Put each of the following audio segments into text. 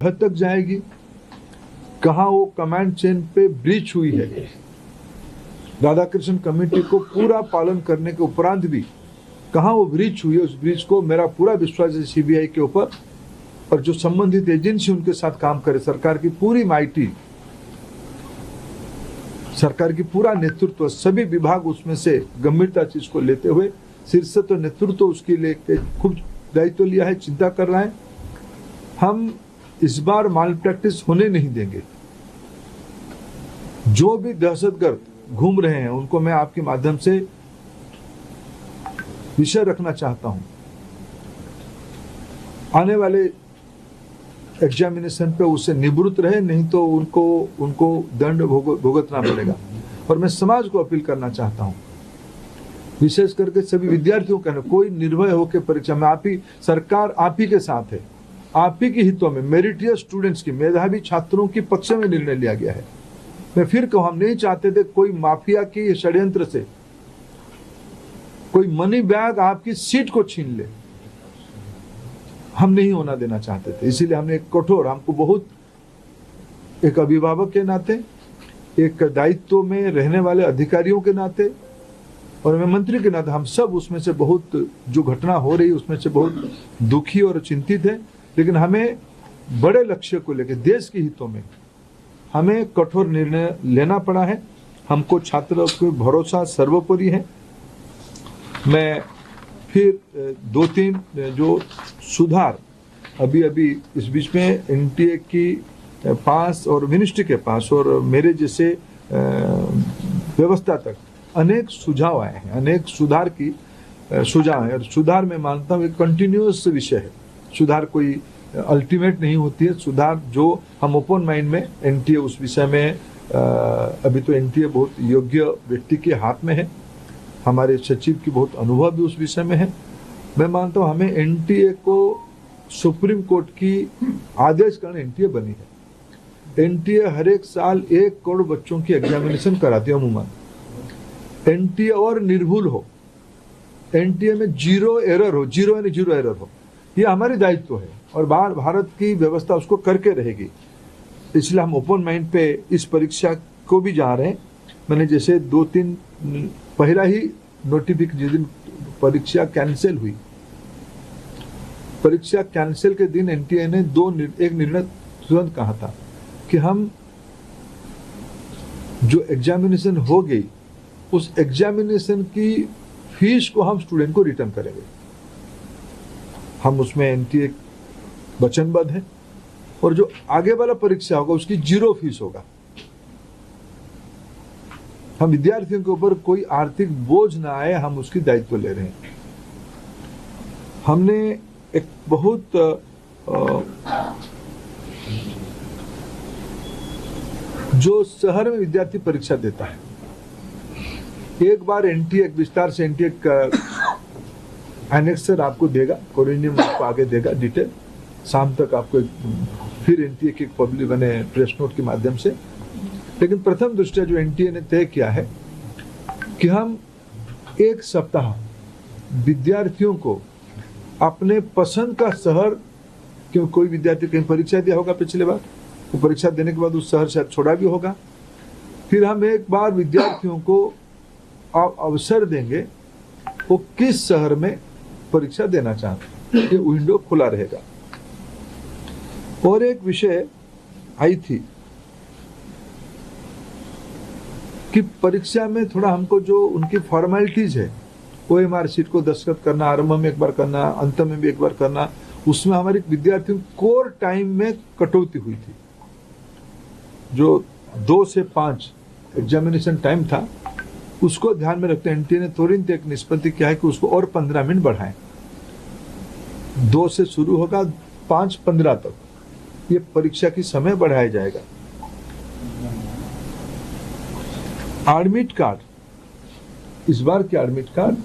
हद तक जाएगी, कहाँ वो कमांड चेन पे ब्रीच हुई है, राधाकृष्ण कमेटी को पूरा पालन करने के उपरांत भी कहाँ वो ब्रीच हुई है, उस ब्रीच को मेरा पूरा विश्वास है सीबीआई के ऊपर, और जो संबंधित एजेंसी उनके साथ काम करे, सरकार की पूरी माइटी, सरकार की पूरा नेतृत्व, सभी विभाग उसमें से गंभीरता चीज को लेते हुए शीर्ष तो नेतृत्व उसके लिए खूब दायित्व लिया है, चिंता कर रहा है। हम इस बार माल प्रैक्टिस होने नहीं देंगे। जो भी दहशतगर्द घूम रहे हैं उनको मैं आपके माध्यम से विषय रखना चाहता हूं। आने वाले एग्जामिनेशन पे उससे निवृत्त रहे, नहीं तो उनको दंड भुगतना पड़ेगा। और मैं समाज को अपील करना चाहता हूं, विशेष करके सभी विद्यार्थियों का, कोई निर्भय होकर परीक्षा में, आप ही सरकार आप ही के साथ है, आप ही के हितों में मेरिटियस स्टूडेंट्स की, मेधावी छात्रों की पक्ष में निर्णय लिया गया है। मैं फिर कहूं, हम नहीं चाहते थे कोई माफिया की षड्यंत्र से कोई मनी बैग आपकी सीट को छीन ले, हम नहीं होना देना चाहते थे। इसीलिए हमने एक कठोर, हमको बहुत, एक अभिभावक के नाते, एक दायित्व में रहने वाले अधिकारियों के नाते और मैं मंत्री के नाते, हम सब उसमें से बहुत, जो घटना हो रही उसमें से बहुत दुखी और चिंतित है। लेकिन हमें बड़े लक्ष्य को लेकर, देश के हितों में हमें कठोर निर्णय लेना पड़ा है। हमको छात्रों पर भरोसा सर्वोपरि है। मैं फिर 2-3 जो सुधार अभी इस बीच में एनटीए की पास और मिनिस्ट्री के पास और मेरे जैसे व्यवस्था तक अनेक सुझाव आए हैं, अनेक सुधार की सुझाव है। और सुधार मैं मानता हूँ एक कंटिन्यूअस विषय है, सुधार कोई अल्टीमेट नहीं होती है। सुधार जो हम ओपन माइंड में, एनटीए उस विषय में अभी तो एनटीए बहुत योग्य व्यक्ति के हाथ में है, हमारे सचिव की बहुत अनुभव भी उस विषय में है। मैं मानता हूँ हमें एनटीए को सुप्रीम कोर्ट की आदेश कारण एनटीए बनी है। एनटीए हर एक साल 1 करोड़ बच्चों की एग्जामिनेशन कराती है अमूमन। एनटीए और निर्भुल हो, एनटीए में जीरो एरर हो, जीरो यानी जीरो एरर हो, ये हमारी दायित्व है और भारत की व्यवस्था उसको करके रहेगी। इसलिए हम ओपन माइंड पे इस परीक्षा को भी जा रहे हैं। मैंने जैसे 2-3 पहला ही नोटिफिकेशन, जिस दिन परीक्षा कैंसिल हुई, परीक्षा कैंसिल के दिन एनटीए ने एक निर्णय तुरंत कहा था कि हम जो एग्जामिनेशन हो गई उस एग्जामिनेशन की फीस को हम स्टूडेंट को रिटर्न करेंगे। हम उसमें एनटीए वचनबद्ध है और जो आगे वाला परीक्षा होगा उसकी 0 फीस होगा। हम विद्यार्थियों के ऊपर कोई आर्थिक बोझ ना आए, हम उसकी दायित्व ले रहे हैं। हमने एक बहुत जो शहर में विद्यार्थी परीक्षा देता है, एक बार एनटीए विस्तार से एनटीए एनेक्सर आपको देगा, कोरिनियम आपको आगे देगा डिटेल, शाम तक आपको फिर एनटीए की पब्लिक बने प्रेस नोट के माध्यम से। लेकिन प्रथम दृष्टया जो एनटीए ने तय किया है कि हम 1 सप्ताह विद्यार्थियों को अपने पसंद का शहर, क्यों कोई विद्यार्थी कहीं परीक्षा दिया होगा पिछले बार, वो परीक्षा देने के बाद उस शहर शायद छोड़ा भी होगा, फिर हम एक बार विद्यार्थियों को अवसर देंगे वो किस शहर में परीक्षा देना चाहते हैं, ये विंडो खुला रहेगा। और एक विषय आई थी कि परीक्षा में थोड़ा हमको जो उनकी फॉर्मेलिटीज है, ओएमआर शीट को दस्तखत करना, आरंभ में एक बार करना, अंत में भी एक बार करना, उसमें हमारी विद्यार्थियों कोर टाइम में कटौती हुई थी। जो 2 से 5 एग्जामिनेशन टाइम था उसको ध्यान में रखते एनटीए ने तुरंत एक निष्पत्ति किया है कि उसको और 15 मिनट बढ़ाएं। 2 से शुरू होगा, 5:15 तक ये परीक्षा की समय बढ़ाया जाएगा। एडमिट कार्ड, इस बार के एडमिट कार्ड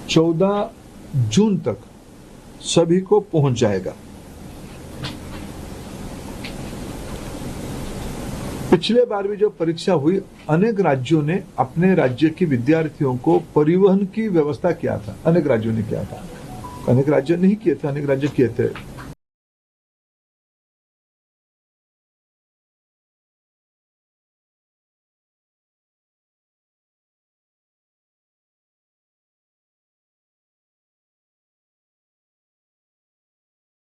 14 जून तक सभी को पहुंच जाएगा। पिछले बार भी जो परीक्षा हुई, अनेक राज्यों ने अपने राज्य के विद्यार्थियों को परिवहन की व्यवस्था किया था, अनेक राज्यों ने किया था, अनेक राज्य नहीं किए थे, अनेक राज्य किए थे।